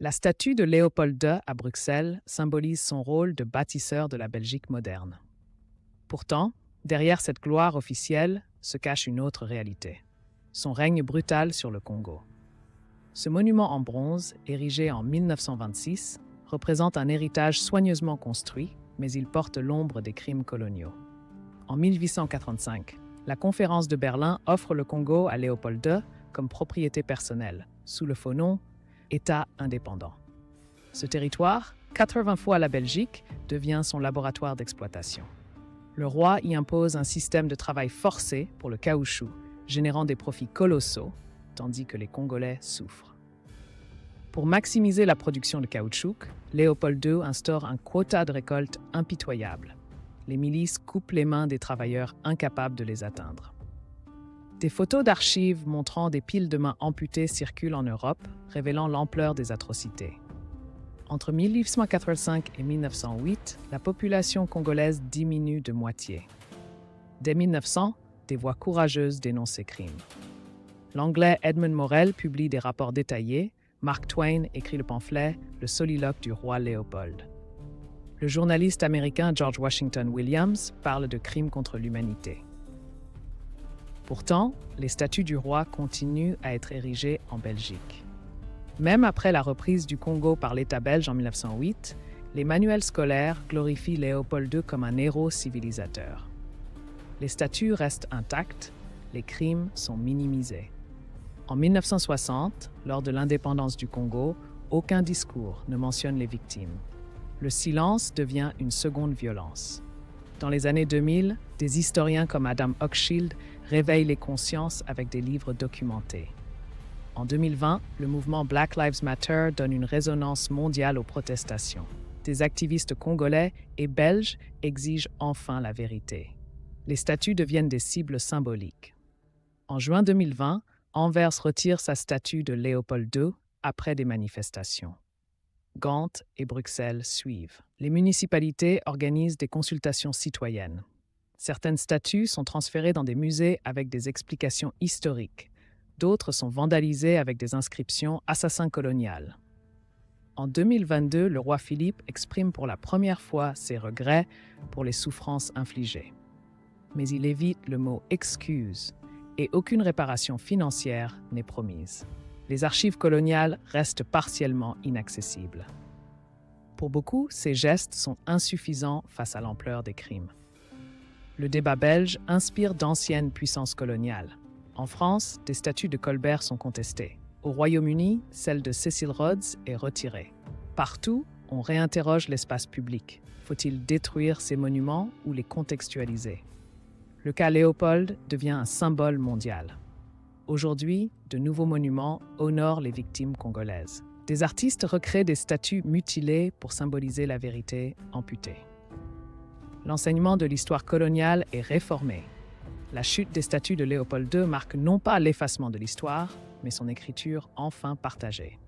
La statue de Léopold II à Bruxelles symbolise son rôle de bâtisseur de la Belgique moderne. Pourtant, derrière cette gloire officielle se cache une autre réalité, son règne brutal sur le Congo. Ce monument en bronze, érigé en 1926, représente un héritage soigneusement construit, mais il porte l'ombre des crimes coloniaux. En 1885, la Conférence de Berlin offre le Congo à Léopold II comme propriété personnelle, sous le faux nom État indépendant. Ce territoire, 80 fois la Belgique, devient son laboratoire d'exploitation. Le roi y impose un système de travail forcé pour le caoutchouc, générant des profits colossaux, tandis que les Congolais souffrent. Pour maximiser la production de caoutchouc, Léopold II instaure un quota de récolte impitoyable. Les milices coupent les mains des travailleurs incapables de les atteindre. Des photos d'archives montrant des piles de mains amputées circulent en Europe, révélant l'ampleur des atrocités. Entre 1885 et 1908, la population congolaise diminue de moitié. Dès 1900, des voix courageuses dénoncent ces crimes. L'Anglais Edmund Morel publie des rapports détaillés, Mark Twain écrit le pamphlet « Le soliloque du roi Léopold ». Le journaliste américain George Washington Williams parle de crimes contre l'humanité. Pourtant, les statues du roi continuent à être érigées en Belgique. Même après la reprise du Congo par l'État belge en 1908, les manuels scolaires glorifient Léopold II comme un héros civilisateur. Les statues restent intactes, les crimes sont minimisés. En 1960, lors de l'indépendance du Congo, aucun discours ne mentionne les victimes. Le silence devient une seconde violence. Dans les années 2000, des historiens comme Adam Hochschild réveillent les consciences avec des livres documentés. En 2020, le mouvement Black Lives Matter donne une résonance mondiale aux protestations. Des activistes congolais et belges exigent enfin la vérité. Les statues deviennent des cibles symboliques. En juin 2020, Anvers retire sa statue de Léopold II après des manifestations. Gand et Bruxelles suivent. Les municipalités organisent des consultations citoyennes. Certaines statues sont transférées dans des musées avec des explications historiques. D'autres sont vandalisées avec des inscriptions « Assassin colonial ». En 2022, le roi Philippe exprime pour la première fois ses regrets pour les souffrances infligées. Mais il évite le mot « excuse » et aucune réparation financière n'est promise. Les archives coloniales restent partiellement inaccessibles. Pour beaucoup, ces gestes sont insuffisants face à l'ampleur des crimes. Le débat belge inspire d'anciennes puissances coloniales. En France, des statues de Colbert sont contestées. Au Royaume-Uni, celle de Cecil Rhodes est retirée. Partout, on réinterroge l'espace public. Faut-il détruire ces monuments ou les contextualiser? Le cas Léopold devient un symbole mondial. Aujourd'hui, de nouveaux monuments honorent les victimes congolaises. Des artistes recréent des statues mutilées pour symboliser la vérité amputée. L'enseignement de l'histoire coloniale est réformé. La chute des statues de Léopold II marque non pas l'effacement de l'histoire, mais son écriture enfin partagée.